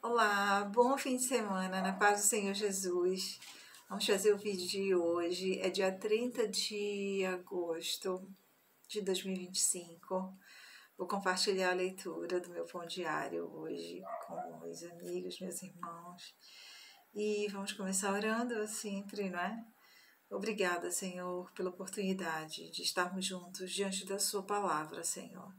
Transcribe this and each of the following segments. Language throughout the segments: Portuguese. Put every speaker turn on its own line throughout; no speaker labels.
Olá, bom fim de semana, na paz do Senhor Jesus. Vamos fazer o vídeo de hoje, é dia 30 de agosto de 2025. Vou compartilhar a leitura do meu pão diário hoje com meus amigos, meus irmãos. E vamos começar orando sempre, não é? Obrigada, Senhor, pela oportunidade de estarmos juntos diante da Sua palavra, Senhor.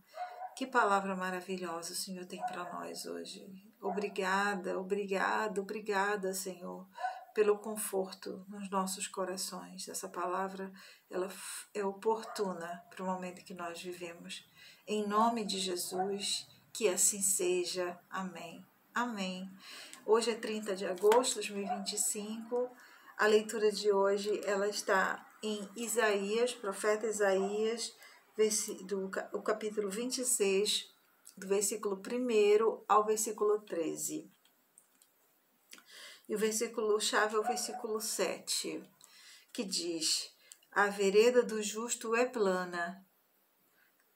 Que palavra maravilhosa o Senhor tem para nós hoje. Obrigada, obrigada, Senhor, pelo conforto nos nossos corações. Essa palavra, ela é oportuna para o momento que nós vivemos. Em nome de Jesus, que assim seja. Amém. Amém. Hoje é 30 de agosto de 2025. A leitura de hoje, ela está em Isaías, profeta Isaías, o capítulo 26, do versículo 1 ao versículo 13. E o versículo-chave é o versículo 7, que diz: A vereda do justo é plana.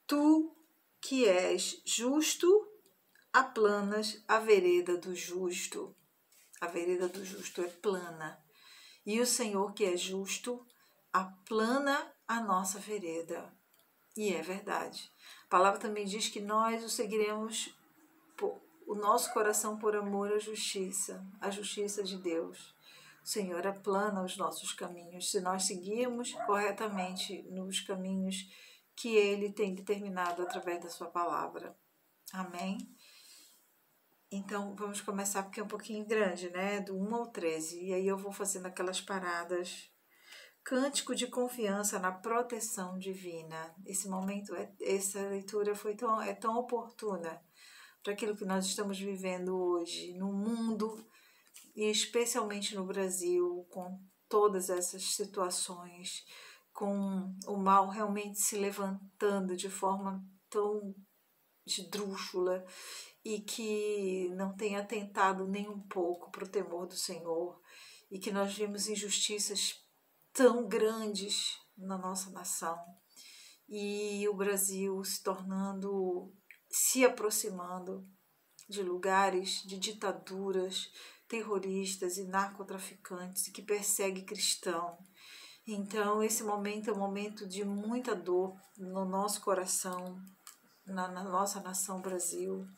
Tu, que és justo, aplanas a vereda do justo. A vereda do justo é plana. E o Senhor, que é justo, aplana a nossa vereda. E é verdade. A palavra também diz que nós o seguiremos o nosso coração por amor à justiça de Deus. O Senhor aplana os nossos caminhos, se nós seguirmos corretamente nos caminhos que Ele tem determinado através da sua palavra. Amém? Então, vamos começar porque é um pouquinho grande, né? Do 1 ao 13. E aí eu vou fazendo aquelas paradas. Cântico de confiança na proteção divina. Esse momento, essa leitura é tão oportuna para aquilo que nós estamos vivendo hoje no mundo e especialmente no Brasil, com todas essas situações, com o mal realmente se levantando de forma tão esdrúxula e que não tem atentado nem um pouco para o temor do Senhor, e que nós vimos injustiças tão grandes na nossa nação, e o Brasil se aproximando de lugares de ditaduras terroristas e narcotraficantes que perseguem cristãos. Então esse momento é um momento de muita dor no nosso coração, na nossa nação Brasil.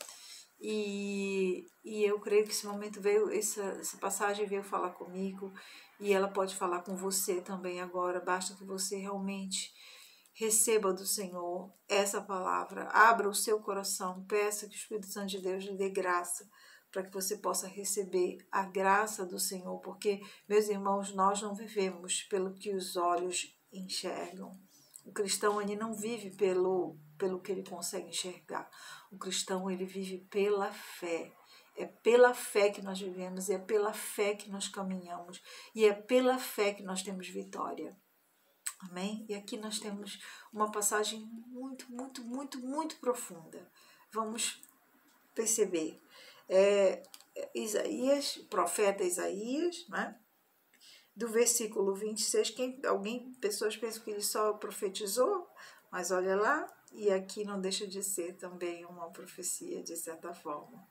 E eu creio que esse momento veio, essa passagem veio falar comigo, e ela pode falar com você também agora. Basta que você realmente receba do Senhor essa palavra, abra o seu coração, peça que o Espírito Santo de Deus lhe dê graça, para que você possa receber a graça do Senhor, porque, meus irmãos, nós não vivemos pelo que os olhos enxergam. O cristão, ele não vive pelo que ele consegue enxergar. O cristão, ele vive pela fé. É pela fé que nós vivemos, é pela fé que nós caminhamos, e é pela fé que nós temos vitória. Amém? E aqui nós temos uma passagem muito profunda. Vamos perceber. Isaías, profeta Isaías, né? Do versículo 26, pessoas pensam que ele só profetizou, mas olha lá, e aqui não deixa de ser também uma profecia, de certa forma.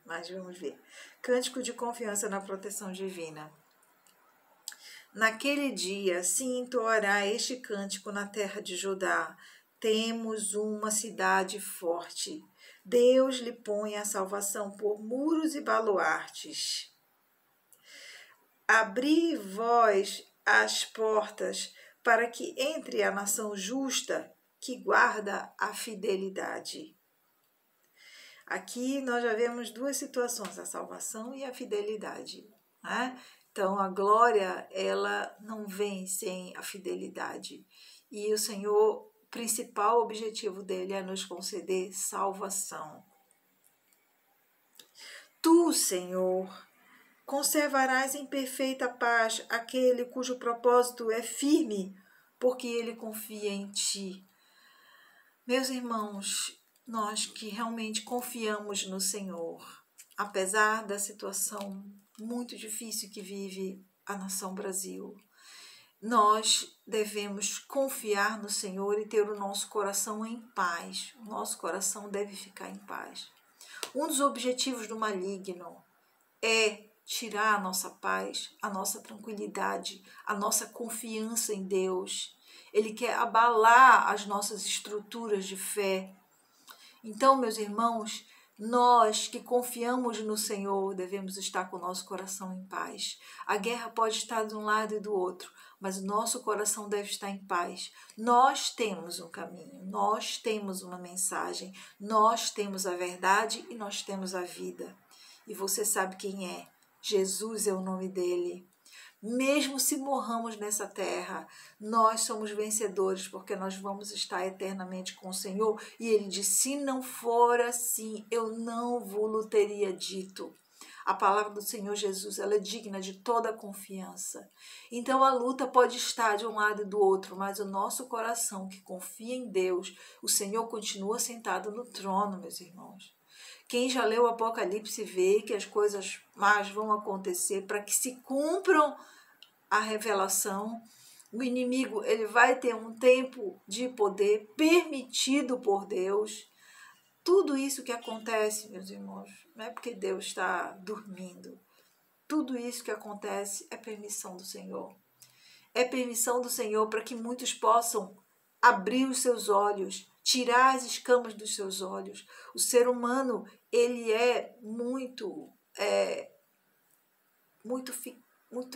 Mas vamos ver. Cântico de confiança na proteção divina. Naquele dia se entoará este cântico na terra de Judá. Temos uma cidade forte. Deus lhe põe a salvação por muros e baluartes. Abri vós as portas para que entre a nação justa que guarda a fidelidade. Aqui nós já vemos duas situações, a salvação e a fidelidade, né? Então a glória, ela não vem sem a fidelidade. E o Senhor, o principal objetivo dele é nos conceder salvação. Tu, Senhor, conservarás em perfeita paz aquele cujo propósito é firme, porque ele confia em ti. Meus irmãos, nós que realmente confiamos no Senhor, apesar da situação muito difícil que vive a nação Brasil, nós devemos confiar no Senhor e ter o nosso coração em paz. O nosso coração deve ficar em paz. Um dos objetivos do maligno é tirar a nossa paz, a nossa tranquilidade, a nossa confiança em Deus. Ele quer abalar as nossas estruturas de fé. Então, meus irmãos, nós que confiamos no Senhor devemos estar com o nosso coração em paz. A guerra pode estar de um lado e do outro, mas o nosso coração deve estar em paz. Nós temos um caminho, nós temos uma mensagem, nós temos a verdade e nós temos a vida. E você sabe quem é? Jesus é o nome dele. Mesmo se morramos nessa terra, nós somos vencedores, porque nós vamos estar eternamente com o Senhor. E ele diz, se não for assim, eu não vou teria dito. A palavra do Senhor Jesus, ela é digna de toda confiança. Então a luta pode estar de um lado e do outro, mas o nosso coração que confia em Deus, o Senhor continua sentado no trono, meus irmãos. Quem já leu o Apocalipse vê que as coisas más vão acontecer para que se cumpram a revelação. O inimigo, ele vai ter um tempo de poder permitido por Deus. Tudo isso que acontece, meus irmãos, não é porque Deus está dormindo. Tudo isso que acontece é permissão do Senhor. É permissão do Senhor para que muitos possam abrir os seus olhos, tirar as escamas dos seus olhos. O ser humano, ele é muito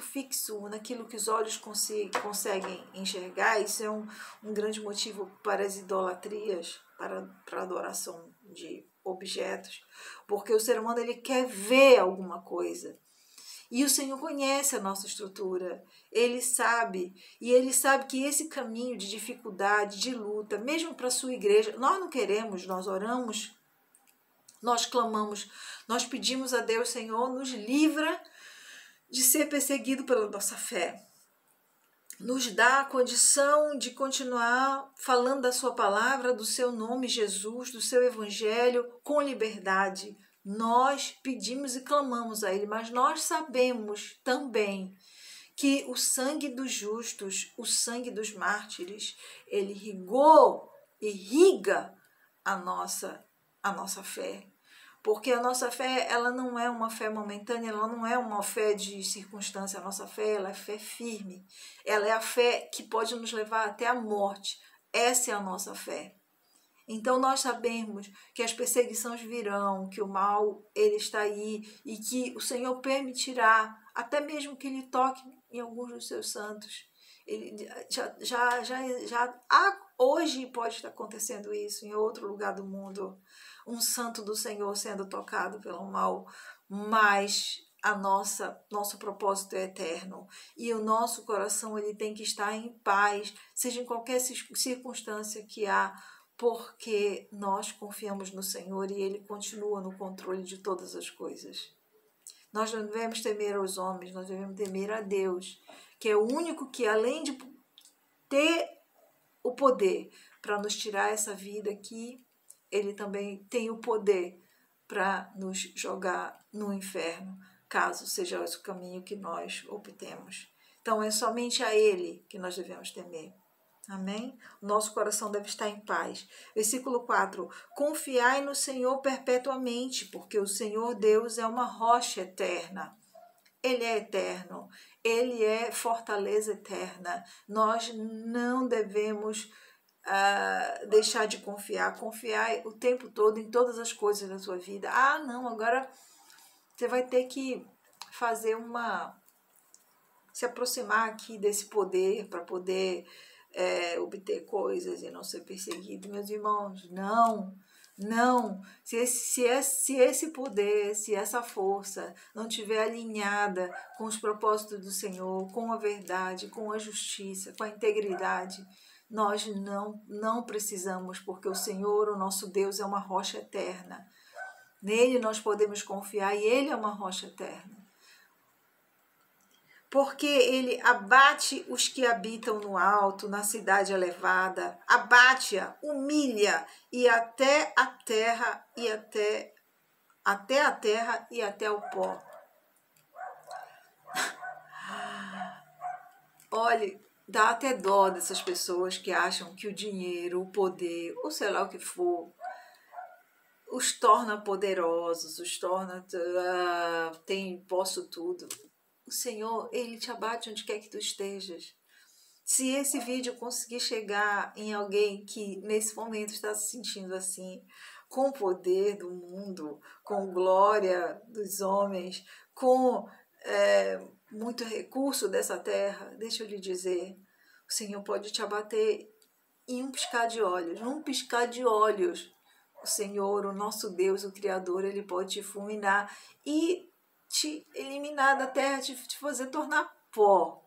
fixo naquilo que os olhos conseguem enxergar. Isso é um grande motivo para as idolatrias, para a adoração de objetos, porque o ser humano ele quer ver alguma coisa. E o Senhor conhece a nossa estrutura, Ele sabe, e Ele sabe que esse caminho de dificuldade, de luta, mesmo para a sua igreja, nós não queremos, nós oramos, nós clamamos, nós pedimos a Deus, Senhor, nos livra de ser perseguido pela nossa fé. Nos dá a condição de continuar falando da sua palavra, do seu nome, Jesus, do seu evangelho, com liberdade. Nós pedimos e clamamos a Ele, mas nós sabemos também que o sangue dos justos, o sangue dos mártires, ele irriga a nossa fé. Porque a nossa fé, ela não é uma fé momentânea, ela não é uma fé de circunstância. A nossa fé, ela é fé firme. Ela é a fé que pode nos levar até a morte. Essa é a nossa fé. Então nós sabemos que as perseguições virão, que o mal ele está aí e que o Senhor permitirá, até mesmo que ele toque em alguns dos seus santos. Ele hoje pode estar acontecendo isso em outro lugar do mundo, um santo do Senhor sendo tocado pelo mal, mas nosso propósito é eterno e o nosso coração ele tem que estar em paz, seja em qualquer circunstância que há, porque nós confiamos no Senhor e Ele continua no controle de todas as coisas. Nós não devemos temer aos homens, nós devemos temer a Deus, que é o único que, além de ter o poder para nos tirar essa vida aqui, Ele também tem o poder para nos jogar no inferno, caso seja esse o caminho que nós optemos. Então é somente a Ele que nós devemos temer. Amém? O nosso coração deve estar em paz. Versículo 4. Confiai no Senhor perpetuamente, porque o Senhor Deus é uma rocha eterna. Ele é eterno. Ele é fortaleza eterna. Nós não devemos deixar de confiar. Confiar o tempo todo em todas as coisas da sua vida. Ah, não, agora você vai ter que fazer se aproximar aqui desse poder para poder obter coisas e não ser perseguido. Meus irmãos, não. Se esse poder, se essa força não estiver alinhada com os propósitos do Senhor, com a verdade, com a justiça, com a integridade, nós não precisamos, porque o Senhor, o nosso Deus, é uma rocha eterna. Nele nós podemos confiar e Ele é uma rocha eterna. Porque Ele abate os que habitam no alto, na cidade elevada, abate-a, humilha, e até a terra e até a terra e até o pó. Olhe, dá até dó dessas pessoas que acham que o dinheiro, o poder, ou sei lá o que for, os torna poderosos, os torna, posso tudo. O Senhor, Ele te abate onde quer que tu estejas. Se esse vídeo conseguir chegar em alguém que nesse momento está se sentindo assim, com o poder do mundo, com glória dos homens, com muito recurso dessa terra, deixa eu lhe dizer, o Senhor pode te abater em um piscar de olhos, num piscar de olhos. O Senhor, o nosso Deus, o Criador, Ele pode te fulminar e te eliminar da terra, te fazer tornar pó.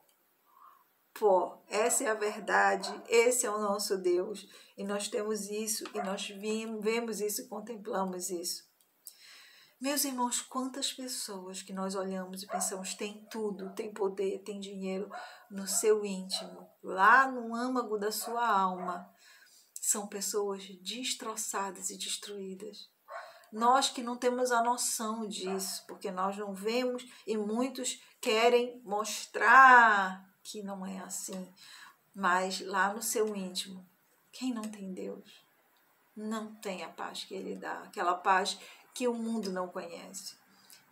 Pó. Essa é a verdade, esse é o nosso Deus. E nós temos isso, e nós vemos isso e contemplamos isso. Meus irmãos, quantas pessoas que nós olhamos e pensamos tem tudo, tem poder, tem dinheiro no seu íntimo, lá no âmago da sua alma, são pessoas destroçadas e destruídas. Nós que não temos a noção disso, porque nós não vemos e muitos querem mostrar que não é assim. Mas lá no seu íntimo, quem não tem Deus, não tem a paz que Ele dá, aquela paz que o mundo não conhece.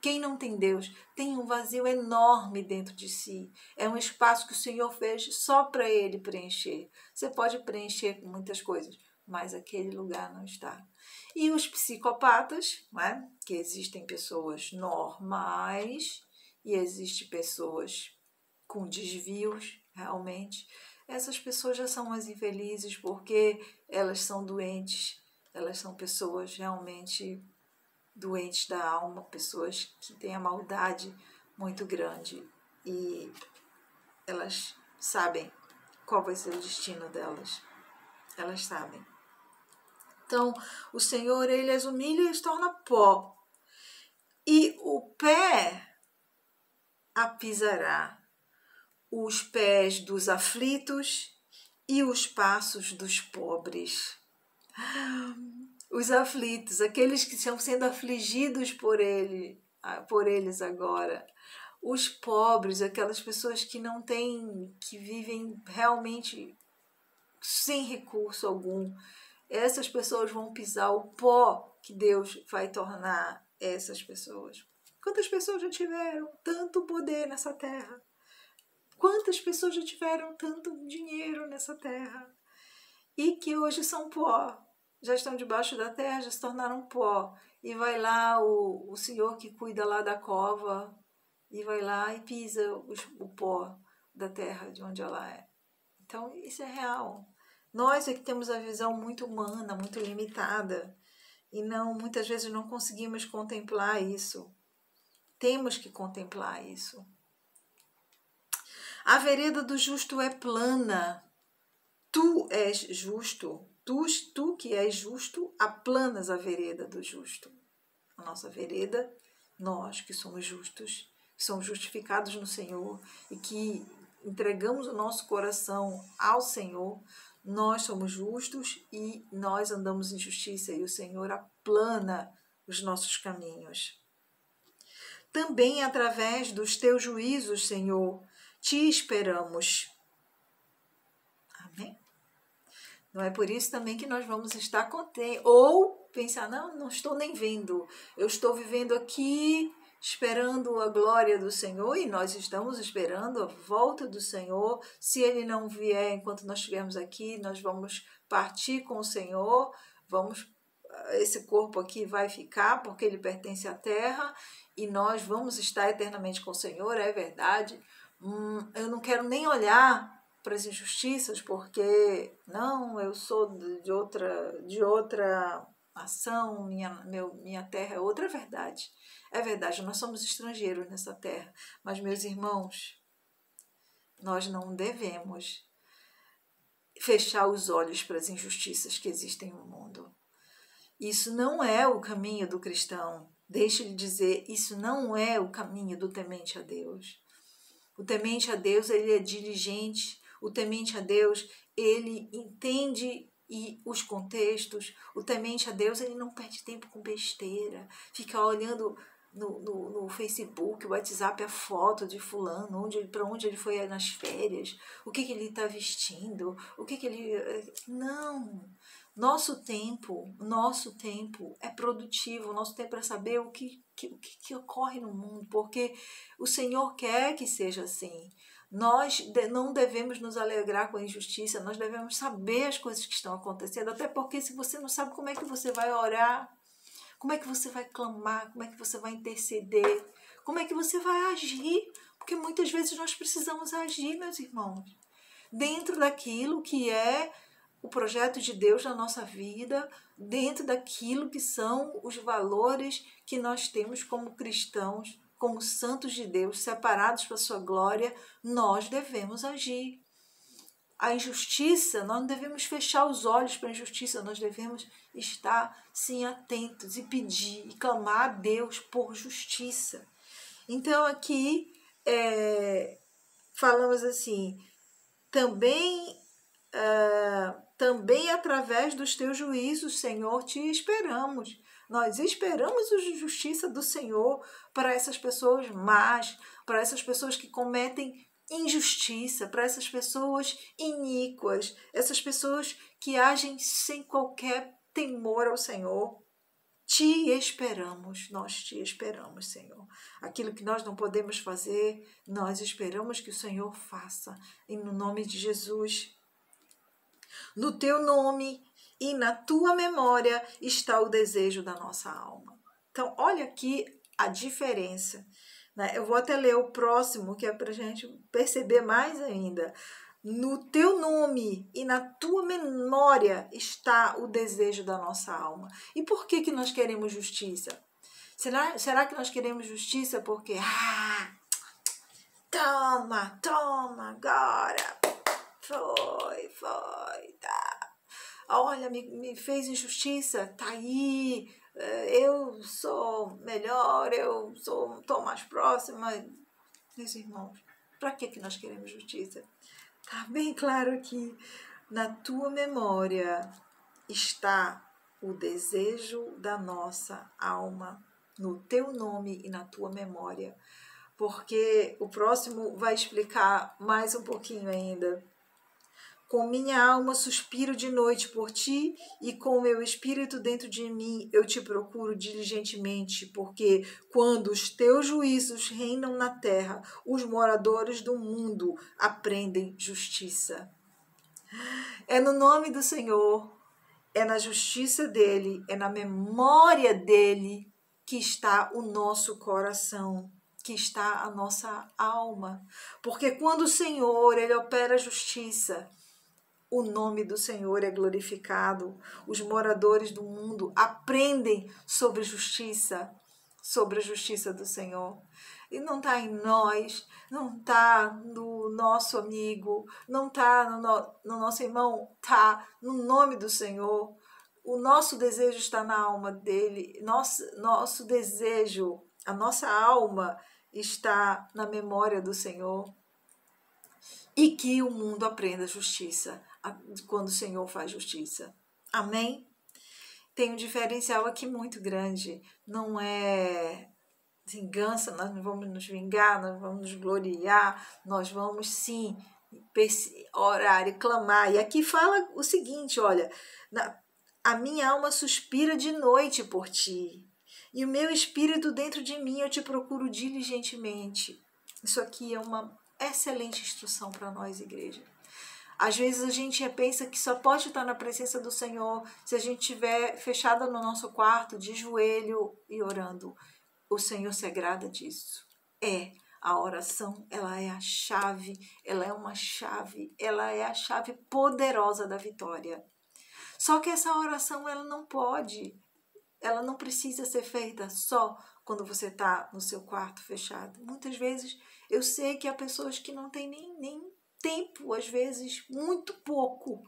Quem não tem Deus tem um vazio enorme dentro de si. É um espaço que o Senhor fez só para Ele preencher. Você pode preencher com muitas coisas, mas aquele lugar não está. E os psicopatas, né? Que existem pessoas normais e existem pessoas com desvios, realmente. Essas pessoas já são mais infelizes porque elas são doentes, elas são pessoas realmente doentes da alma, pessoas que têm a maldade muito grande e elas sabem qual vai ser o destino delas. Elas sabem. Então, o Senhor, Ele as humilha e as torna pó. E o pé a pisará, os pés dos aflitos e os passos dos pobres. Os aflitos, aqueles que estão sendo afligidos por eles agora. Os pobres, aquelas pessoas que não têm, que vivem realmente sem recurso algum. Essas pessoas vão pisar o pó que Deus vai tornar essas pessoas. Quantas pessoas já tiveram tanto poder nessa terra? Quantas pessoas já tiveram tanto dinheiro nessa terra? E que hoje são pó. Já estão debaixo da terra, já se tornaram pó. E vai lá o senhor que cuida lá da cova, e vai lá e pisa o pó da terra de onde ela é. Então, isso é real. Nós é que temos a visão muito humana, muito limitada, e muitas vezes não conseguimos contemplar isso. Temos que contemplar isso. A vereda do justo é plana. Tu és justo. Tu que és justo, aplanas a vereda do justo. A nossa vereda, nós que somos justos, que somos justificados no Senhor e que entregamos o nosso coração ao Senhor, nós somos justos e nós andamos em justiça e o Senhor aplana os nossos caminhos. Também através dos teus juízos, Senhor, te esperamos. Amém? Não é por isso também que nós vamos estar contentes. Ou pensar, não estou nem vendo. Eu estou vivendo aqui, esperando a glória do Senhor. E nós estamos esperando a volta do Senhor. Se Ele não vier enquanto nós estivermos aqui, nós vamos partir com o Senhor. Esse corpo aqui vai ficar, porque ele pertence à terra. E nós vamos estar eternamente com o Senhor, é verdade. Eu não quero nem olhar para as injustiças, porque eu sou de outra nação, minha terra é outra. É verdade, nós somos estrangeiros nessa terra, mas meus irmãos, nós não devemos fechar os olhos para as injustiças que existem no mundo. Isso não é o caminho do cristão. Deixe-lhe dizer, isso não é o caminho do temente a Deus. O temente a Deus, ele é diligente. O temente a Deus, ele entende os contextos. O temente a Deus, ele não perde tempo com besteira. Fica olhando no Facebook, o WhatsApp, a foto de fulano, para onde ele foi nas férias, o que ele está vestindo, o que ele... Não! Nosso tempo é produtivo, nosso tempo é saber o que ocorre no mundo, porque o Senhor quer que seja assim. Nós não devemos nos alegrar com a injustiça, nós devemos saber as coisas que estão acontecendo, até porque se você não sabe como é que você vai orar, como é que você vai clamar, como é que você vai interceder, como é que você vai agir, porque muitas vezes nós precisamos agir, meus irmãos, dentro daquilo que é o projeto de Deus na nossa vida, dentro daquilo que são os valores que nós temos como cristãos, como santos de Deus, separados para a sua glória, nós devemos agir. A injustiça, nós não devemos fechar os olhos para a injustiça, nós devemos estar, sim, atentos e pedir e clamar a Deus por justiça. Então, aqui, falamos assim, também através dos teus juízos, Senhor, te esperamos. Nós esperamos a justiça do Senhor para essas pessoas más, para essas pessoas que cometem injustiça, para essas pessoas iníquas, essas pessoas que agem sem qualquer temor ao Senhor. Te esperamos, nós te esperamos, Senhor. Aquilo que nós não podemos fazer, nós esperamos que o Senhor faça. E no nome de Jesus, no teu nome e na tua memória está o desejo da nossa alma. Então, olha aqui a diferença, né? Eu vou até ler o próximo, que é para a gente perceber mais ainda. No teu nome e na tua memória está o desejo da nossa alma. E por que nós queremos justiça? Será que nós queremos justiça porque... toma, agora. Foi, tá. Olha, me fez injustiça, tá aí. Eu sou melhor, estou mais próxima. Meus irmãos, para que nós queremos justiça? Está bem claro aqui. Na tua memória está o desejo da nossa alma, no teu nome e na tua memória. Porque o próximo vai explicar mais um pouquinho ainda. Com minha alma suspiro de noite por ti, e com o meu espírito dentro de mim eu te procuro diligentemente, porque quando os teus juízos reinam na terra, os moradores do mundo aprendem justiça. É no nome do Senhor, é na justiça dele, é na memória dele que está o nosso coração, que está a nossa alma. Porque quando o Senhor, ele opera a justiça, o nome do Senhor é glorificado. Os moradores do mundo aprendem sobre a justiça do Senhor. E não está em nós, não está no nosso amigo, não está no nosso irmão, está no nome do Senhor. O nosso desejo está na alma dele, nosso desejo, a nossa alma está na memória do Senhor. E que o mundo aprenda a justiça quando o Senhor faz justiça. Amém? Tem um diferencial aqui muito grande. Não é vingança, nós não vamos nos vingar, nós vamos nos gloriar, nós vamos sim orar e clamar. E aqui fala o seguinte, olha, a minha alma suspira de noite por ti, e o meu espírito dentro de mim eu te procuro diligentemente. Isso aqui é uma excelente instrução para nós, igreja. Às vezes a gente pensa que só pode estar na presença do Senhor se a gente estiver fechada no nosso quarto, de joelho e orando. O Senhor se agrada disso. A oração, ela é a chave, ela é a chave poderosa da vitória. Só que essa oração, ela não precisa ser feita só quando você está no seu quarto fechado. Muitas vezes eu sei que há pessoas que não têm nem tempo, às vezes muito pouco,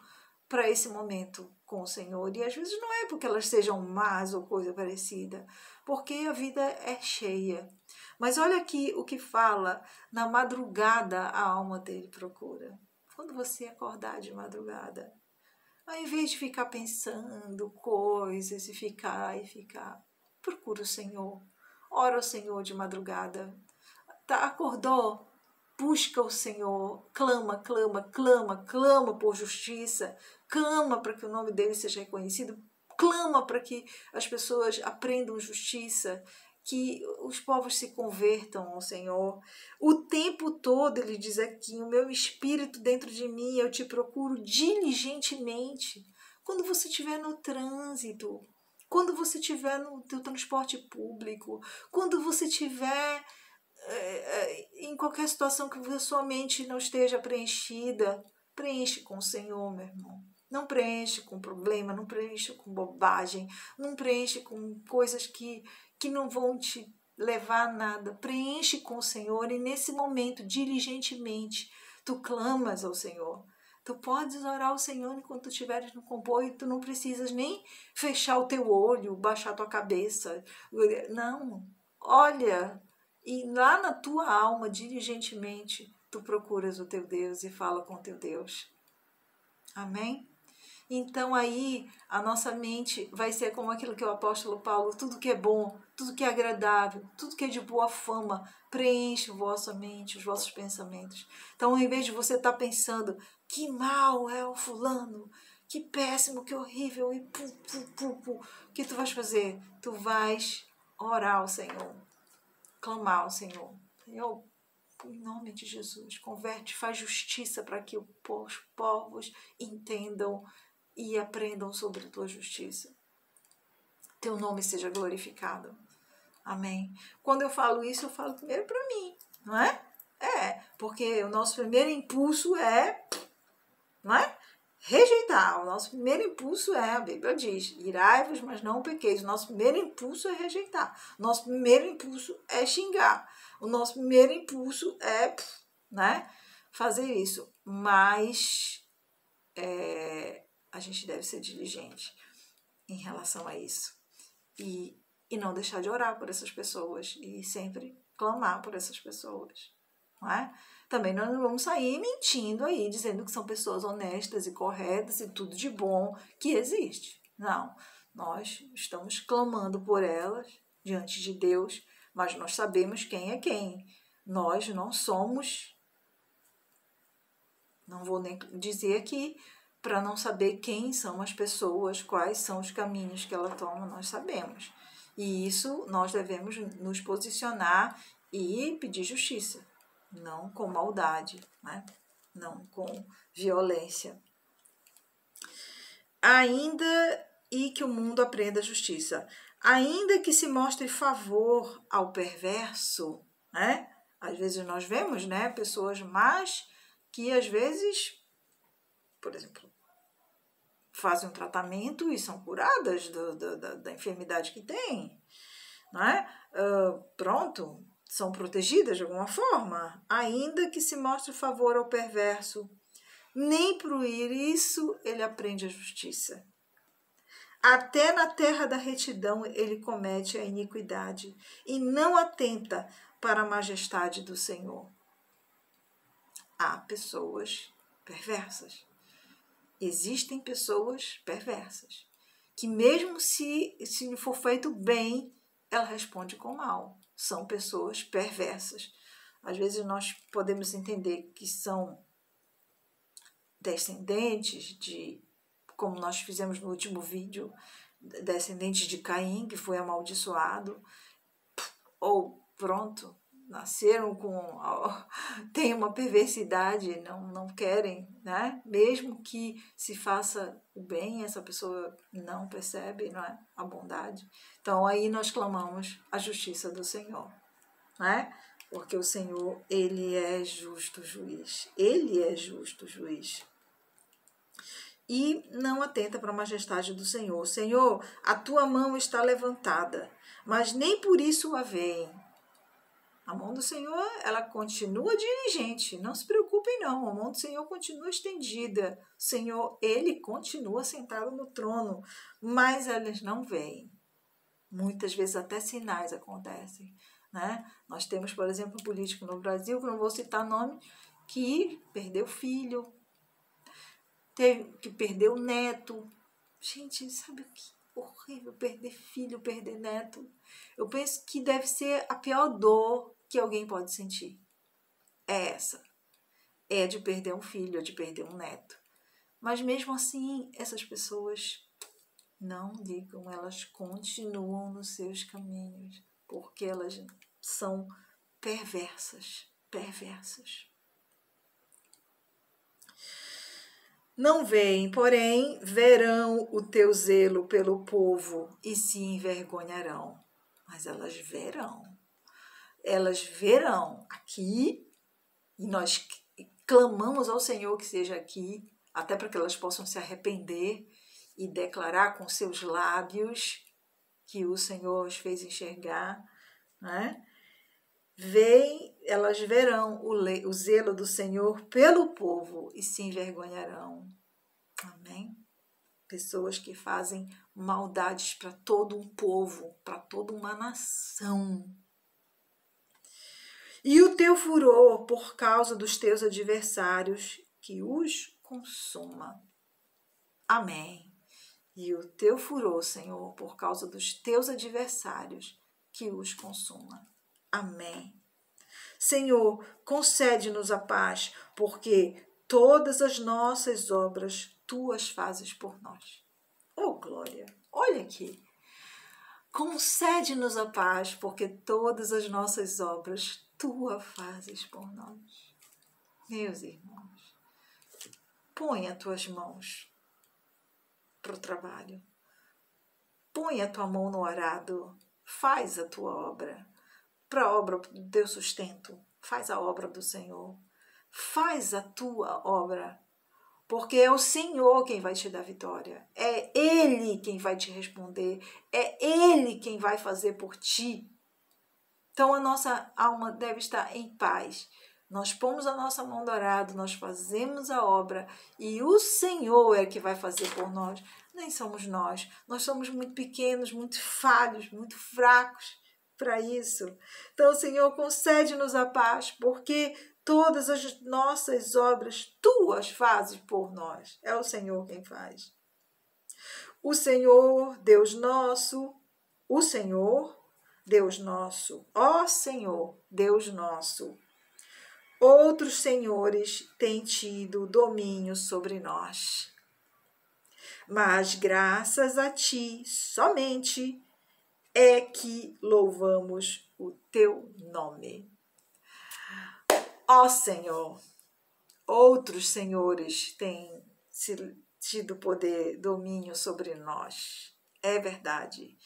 para esse momento com o Senhor. E às vezes não é porque elas sejam más ou coisa parecida, porque a vida é cheia. Mas olha aqui o que fala, na madrugada a alma dele procura. Quando você acordar de madrugada, ao invés de ficar pensando coisas e ficar, procura o Senhor. ora ao Senhor de madrugada. Acordou? Busca o Senhor, clama, clama, clama, clama por justiça, clama para que o nome dele seja reconhecido, clama para que as pessoas aprendam justiça, que os povos se convertam ao Senhor. O tempo todo, ele diz aqui, o meu espírito dentro de mim, eu te procuro diligentemente. Quando você estiver no trânsito, quando você estiver no teu transporte público, quando você estiver em qualquer situação que a sua mente não esteja preenchida, preenche com o Senhor, meu irmão. Não preenche com problema, não preenche com bobagem, não preenche com coisas que não vão te levar a nada. Preenche com o Senhor e nesse momento, diligentemente, tu clamas ao Senhor. Tu podes orar ao Senhor enquanto tu estiveres no comboio, tu não precisas nem fechar o teu olho, baixar a tua cabeça. Não, olha, e lá na tua alma, diligentemente, tu procuras o teu Deus e fala com o teu Deus. Amém? Então aí a nossa mente vai ser como aquilo que o apóstolo Paulo, tudo que é bom, tudo que é agradável, tudo que é de boa fama, preenche a vossa mente, os vossos pensamentos. Então, em vez de você estar pensando, que mal é o fulano, que péssimo, que horrível, e o que tu vais fazer? Tu vais orar ao Senhor, clamar ao Senhor. Senhor, em nome de Jesus, converte, faz justiça para que os povos entendam e aprendam sobre a tua justiça. Teu nome seja glorificado. Amém. Quando eu falo isso, eu falo primeiro para mim, não é? Porque o nosso primeiro impulso não é? Rejeitar. O nosso primeiro impulso a Bíblia diz, irai-vos, mas não pequeis. O nosso primeiro impulso é rejeitar. O nosso primeiro impulso é xingar. O nosso primeiro impulso né, fazer isso. Mas a gente deve ser diligente em relação a isso. E não deixar de orar por essas pessoas. E sempre clamar por essas pessoas. Não é? Também nós não vamos sair mentindo aí, dizendo que são pessoas honestas e corretas e tudo de bom que existe. Não. Nós estamos clamando por elas diante de Deus, mas nós sabemos quem é quem. Nós não somos, não vou nem dizer aqui, para não saber quem são as pessoas, quais são os caminhos que ela toma, nós sabemos. E isso nós devemos nos posicionar e pedir justiça. Não com maldade, né? Não com violência. Ainda e que o mundo aprenda a justiça. Ainda que se mostre favor ao perverso, né? Às vezes nós vemos, né, pessoas más que às vezes, por exemplo, fazem um tratamento e são curadas da enfermidade que têm, né? Pronto, são protegidas de alguma forma, ainda que se mostre favor ao perverso, nem por isso ele aprende a justiça. Até na terra da retidão ele comete a iniquidade e não atenta para a majestade do Senhor. Há pessoas perversas. Existem pessoas perversas, que mesmo se for feito bem, ela responde com mal. São pessoas perversas. Às vezes nós podemos entender que são descendentes de, como nós fizemos no último vídeo, descendentes de Caim, que foi amaldiçoado, ou pronto, nasceram tem uma perversidade, não querem, né? Mesmo que se faça o bem, essa pessoa não percebe, não é? A bondade. Então aí nós clamamos a justiça do Senhor, né? Porque o Senhor, ele é justo juiz. Ele é justo juiz. E não atenta para a majestade do Senhor. Senhor, a tua mão está levantada, mas nem por isso a veem. A mão do Senhor, ela continua diligente, não se preocupem não, a mão do Senhor continua estendida. O Senhor, ele continua sentado no trono, mas elas não veem. Muitas vezes até sinais acontecem, né? Nós temos, por exemplo, um político no Brasil, que não vou citar nome, que perdeu filho, que perdeu neto. Gente, sabe o que? horrível perder filho, perder neto. Eu penso que deve ser a pior dor que alguém pode sentir. É essa. É de perder um filho, é de perder um neto. Mas mesmo assim, essas pessoas não ligam, elas continuam nos seus caminhos, porque elas são perversas. Não veem, porém, verão o teu zelo pelo povo e se envergonharão. Mas elas verão aqui, e nós clamamos ao Senhor que seja aqui, até para que elas possam se arrepender e declarar com seus lábios que o Senhor os fez enxergar, né? Elas verão o zelo do Senhor pelo povo e se envergonharão. Amém? Pessoas que fazem maldades para todo um povo, para toda uma nação. E o teu furor por causa dos teus adversários, que os consuma. Amém. E o teu furor, Senhor, por causa dos teus adversários, que os consuma. Amém. Senhor, concede-nos a paz, porque todas as nossas obras tu as fazes por nós. Oh, glória! Olha aqui. Concede-nos a paz, porque todas as nossas obras tu as fazes por nós. Meus irmãos, põe as tuas mãos para o trabalho. Põe a tua mão no arado. Faz a tua obra. Para a obra do teu sustento. Faz a obra do Senhor. Faz a tua obra. Porque é o Senhor quem vai te dar vitória. É Ele quem vai te responder. É Ele quem vai fazer por ti. Então a nossa alma deve estar em paz. Nós pomos a nossa mão do arado, nós fazemos a obra e o Senhor é que vai fazer por nós. Nem somos nós. Nós somos muito pequenos, muito falhos, muito fracos para isso. Então, Senhor, concede-nos a paz, porque todas as nossas obras, tu as fazes por nós. É o Senhor quem faz. O Senhor, Deus nosso, o Senhor, Deus nosso, ó Senhor, Deus nosso. Outros senhores têm tido domínio sobre nós. Mas graças a ti somente é que louvamos o teu nome. Ó Senhor, outros senhores têm tido poder, domínio sobre nós. É verdade.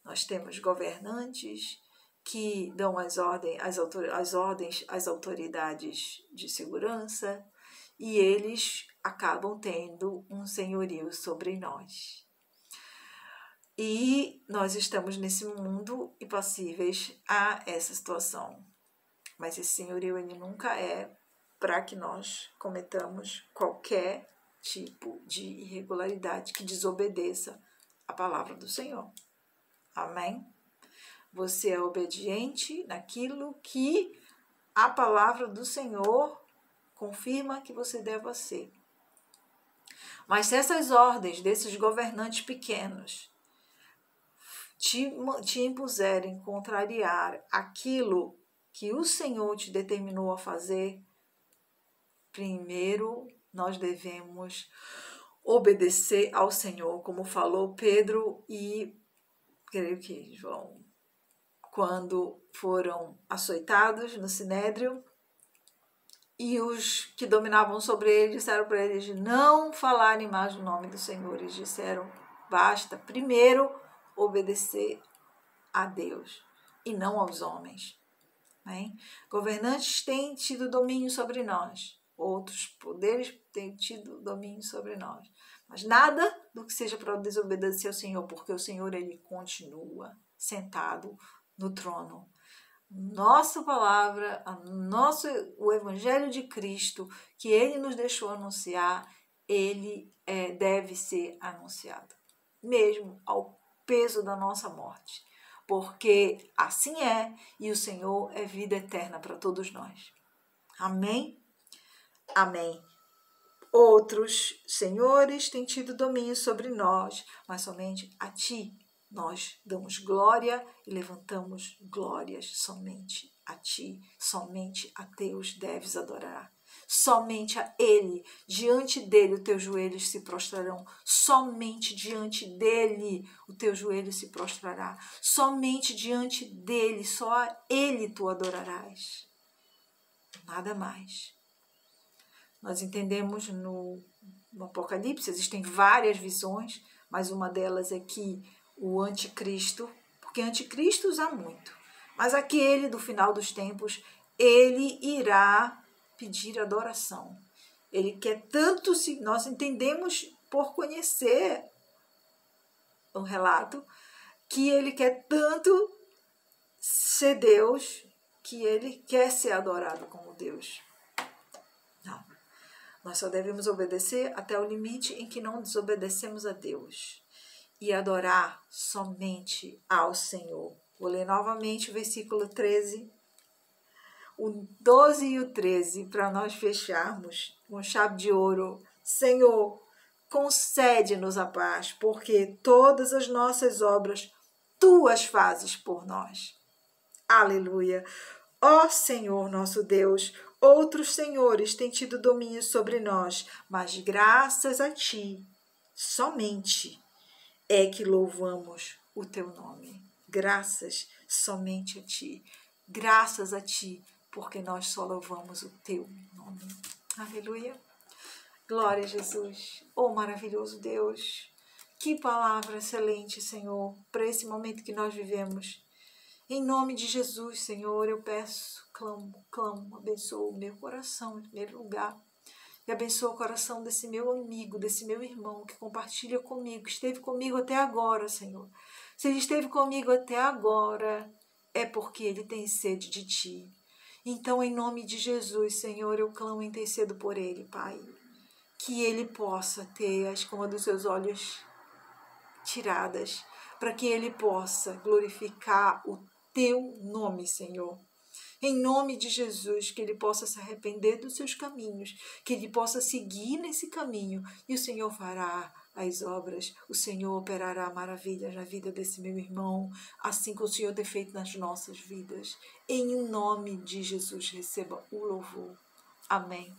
Nós temos governantes que dão as ordens às autoridades de segurança e eles acabam tendo um senhorio sobre nós. E nós estamos nesse mundo e passíveis a essa situação. Mas esse senhorio ele nunca é para que nós cometamos qualquer tipo de irregularidade que desobedeça a palavra do Senhor. Amém? Você é obediente naquilo que a palavra do Senhor confirma que você deva ser. Mas se essas ordens desses governantes pequenos te impuserem contrariar aquilo que o Senhor te determinou a fazer, primeiro nós devemos obedecer ao Senhor, como falou Pedro e creio que João, quando foram açoitados no Sinédrio, e os que dominavam sobre ele disseram para eles não falarem mais o nome do Senhor. Eles disseram, basta primeiro obedecer a Deus e não aos homens. Né? Governantes têm tido domínio sobre nós, outros poderes têm tido domínio sobre nós, mas nada do que seja para desobedecer ao Senhor, porque o Senhor ele continua sentado no trono. Nossa palavra, o Evangelho de Cristo, que Ele nos deixou anunciar, ele deve ser anunciado, mesmo ao peso da nossa morte, porque assim é, e o Senhor é vida eterna para todos nós. Amém? Amém. Outros senhores têm tido domínio sobre nós, mas somente a ti nós damos glória e levantamos glórias. Somente a ti, somente a Deus deves adorar. Somente a Ele, diante dele, os teus joelhos se prostrarão. Somente diante dele, o teu joelho se prostrará. Somente diante dele, só a Ele tu adorarás. Nada mais. Nós entendemos no Apocalipse, existem várias visões, mas uma delas é que o anticristo, porque anticristos há muito, mas aquele do final dos tempos, ele irá pedir adoração. Ele quer tanto, se nós entendemos por conhecer o relato, que ele quer tanto ser Deus, que ele quer ser adorado como Deus. Não. Nós só devemos obedecer até o limite em que não desobedecemos a Deus e adorar somente ao Senhor. Vou ler novamente o versículo 13, o 12 e o 13, para nós fecharmos com chave de ouro. Senhor, concede-nos a paz, porque todas as nossas obras tu as fazes por nós. Aleluia! Ó Senhor nosso Deus, outros senhores têm tido domínio sobre nós, mas graças a ti, somente, é que louvamos o teu nome. Graças somente a ti. Graças a ti, porque nós só louvamos o teu nome. Aleluia. Glória a Jesus. Oh, maravilhoso Deus. Que palavra excelente, Senhor, para esse momento que nós vivemos. Em nome de Jesus, Senhor, eu peço, clamo, abençoa o meu coração em primeiro lugar. E abençoa o coração desse meu amigo, desse meu irmão que compartilha comigo, que esteve comigo até agora, Senhor. Se ele esteve comigo até agora, é porque ele tem sede de ti. Então, em nome de Jesus, Senhor, eu clamo e intercedo por ele, Pai. Que ele possa ter a escama dos seus olhos tiradas, para que ele possa glorificar o teu nome, Senhor. Em nome de Jesus, que ele possa se arrepender dos seus caminhos, que ele possa seguir nesse caminho e o Senhor fará as obras, o Senhor operará maravilhas na vida desse meu irmão, assim como o Senhor tem feito nas nossas vidas. Em nome de Jesus, receba o louvor. Amém.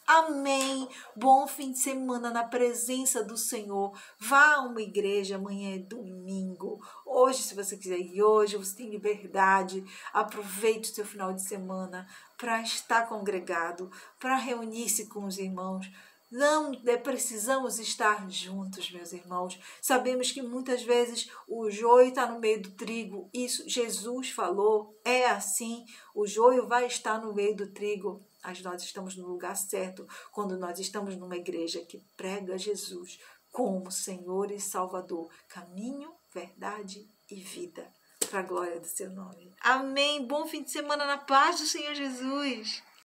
Amém. Bom fim de semana na presença do Senhor. Vá a uma igreja, amanhã é domingo. Hoje, se você quiser ir hoje, você tem liberdade. Aproveite o seu final de semana para estar congregado, para reunir-se com os irmãos. Não precisamos estar juntos, meus irmãos. Sabemos que muitas vezes o joio está no meio do trigo. Isso Jesus falou, é assim. O joio vai estar no meio do trigo. Mas nós estamos no lugar certo quando nós estamos numa igreja que prega Jesus como Senhor e Salvador, caminho, verdade e vida, para a glória do seu nome. Amém. Bom fim de semana na paz do Senhor Jesus.